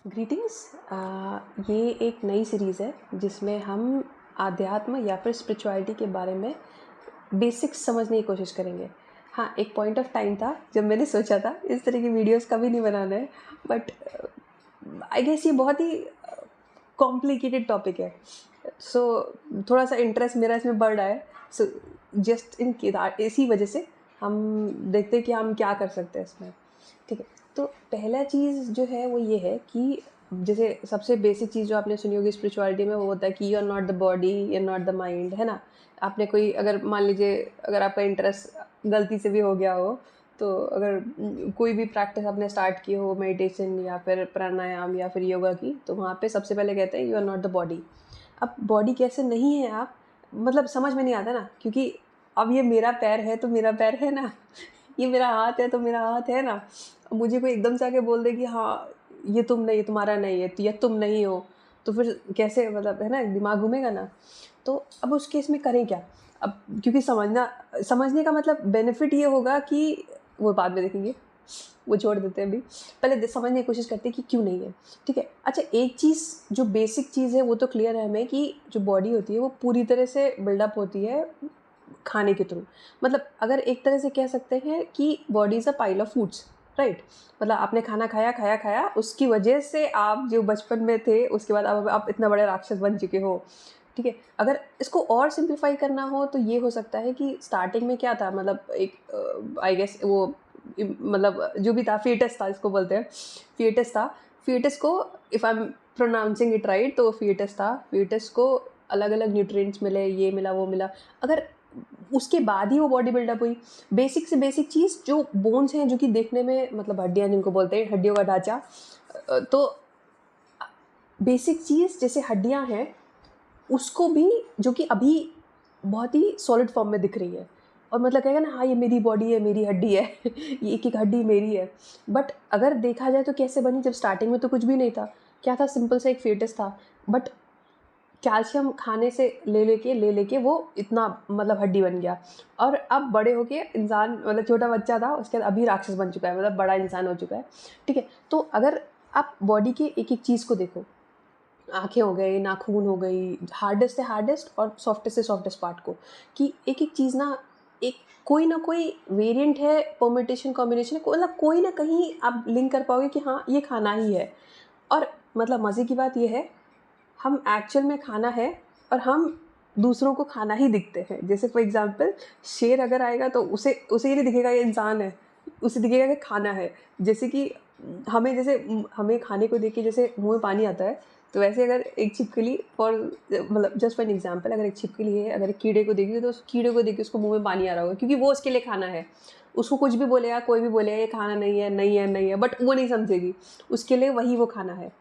Greetings. ये एक नई सीरीज़ है जिसमें हम आध्यात्म या फिर स्पिरिचुअलिटी के बारे में बेसिक्स समझने की कोशिश करेंगे। हाँ, एक पॉइंट ऑफ टाइम था जब मैंने सोचा था इस तरह की वीडियोस कभी नहीं बनाना है, बट आई गेस ये बहुत ही कॉम्प्लिकेटेड टॉपिक है। सो थोड़ा सा इंटरेस्ट मेरा इसमें बढ़ रहा है। सो जस्ट इन इसी वजह से हम देखते हैं कि हम क्या कर सकते हैं इसमें। ठीक है, तो पहला चीज़ जो है वो ये है कि जैसे सबसे बेसिक चीज़ जो आपने सुनी होगी स्पिरिचुअलिटी में, वो होता है कि you are not the body, you are not the mind, है ना। आपने कोई अगर मान लीजिए अगर आपका इंटरेस्ट गलती से भी हो गया हो, तो अगर कोई भी प्रैक्टिस आपने स्टार्ट की हो, मेडिटेशन या फिर प्राणायाम या फिर योगा की, तो वहाँ पे सबसे पहले कहते हैं you are not the body. अब बॉडी कैसे नहीं है आप, मतलब समझ में नहीं आता ना, क्योंकि अब ये मेरा पैर है तो मेरा पैर है ना, ये मेरा हाथ है तो मेरा हाथ है ना। मुझे कोई एकदम से आके बोल दे कि हाँ ये तुम नहीं, तुम्हारा नहीं है, तो या तुम नहीं हो, तो फिर कैसे, मतलब है ना, दिमाग घूमेगा ना। तो अब उस केस में करें क्या। अब क्योंकि समझने का मतलब बेनिफिट ये होगा कि वो बाद में देखेंगे, वो छोड़ देते हैं अभी, पहले समझने की कोशिश करते हैं कि क्यों नहीं है। ठीक है, अच्छा, एक चीज़ जो बेसिक चीज़ है वो तो क्लियर है हमें कि जो बॉडी होती है वो पूरी तरह से बिल्डअप होती है खाने के थ्रू। मतलब अगर एक तरह से कह सकते हैं कि body is a pile of foods, right. मतलब आपने खाना खाया खाया खाया, उसकी वजह से आप जो बचपन में थे उसके बाद अब आप इतना बड़े राक्षस बन चुके हो। ठीक है, अगर इसको और सिंप्लीफाई करना हो तो ये हो सकता है कि स्टार्टिंग में क्या था, मतलब एक आई गेस वो मतलब जो भी था फीटस था, इसको बोलते हैं फीटस था। फीटस को, if I am pronouncing it right, तो फीटस था। फीटस को अलग अलग न्यूट्रिएंट्स मिले, ये मिला वो मिला, अगर उसके बाद ही वो बॉडी बिल्डअप हुई। बेसिक से बेसिक चीज़ जो बोन्स हैं, जो कि देखने में मतलब हड्डियाँ जिनको बोलते हैं, हड्डियों का ढांचा, तो बेसिक चीज़ जैसे हड्डियाँ हैं, उसको भी, जो कि अभी बहुत ही सॉलिड फॉर्म में दिख रही है, और मतलब कहेगा ना हाँ ये मेरी बॉडी है, मेरी हड्डी है ये एक एक हड्डी मेरी है। बट अगर देखा जाए तो कैसे बनी, जब स्टार्टिंग में तो कुछ भी नहीं था, क्या था, सिंपल सा एक फेटस था, बट कैल्शियम खाने से ले लेके वो इतना मतलब हड्डी बन गया। और अब बड़े होके इंसान, मतलब छोटा बच्चा था उसके बाद अभी राक्षस बन चुका है, मतलब बड़ा इंसान हो चुका है। ठीक है, तो अगर आप बॉडी के एक एक चीज़ को देखो, आँखें हो गई, नाखून हो गई, हार्डेस्ट से हार्डेस्ट और सॉफ्टेस्ट से सॉफ्टेस्ट पार्ट को, कि एक एक चीज़ ना, एक कोई ना कोई वेरिएंट है, परम्यूटेशन कॉम्बिनेशन है, मतलब कोई ना कहीं आप लिंक कर पाओगे कि हाँ ये खाना ही है। और मतलब मज़े की बात ये है, हम एक्चुअल में खाना है और हम दूसरों को खाना ही दिखते हैं। जैसे फॉर एग्जांपल शेर अगर आएगा तो उसे उसे ये नहीं दिखेगा ये इंसान है, उसे दिखेगा कि खाना है। जैसे कि हमें खाने को देख के जैसे मुँह में पानी आता है, तो वैसे अगर एक छिपकली, फॉर मतलब जस्ट फॉर एन एग्जांपल, अगर एक छिपकली है, अगर एक कीड़े को देखेगी तो उस कीड़े को देख के उसको मुँह में पानी आ रहा होगा, क्योंकि वो उसके लिए खाना है। उसको कुछ भी बोलेगा, कोई भी बोलेगा ये खाना नहीं है, नहीं है, नहीं है, बट वो नहीं समझेगी, उसके लिए वही वो खाना है।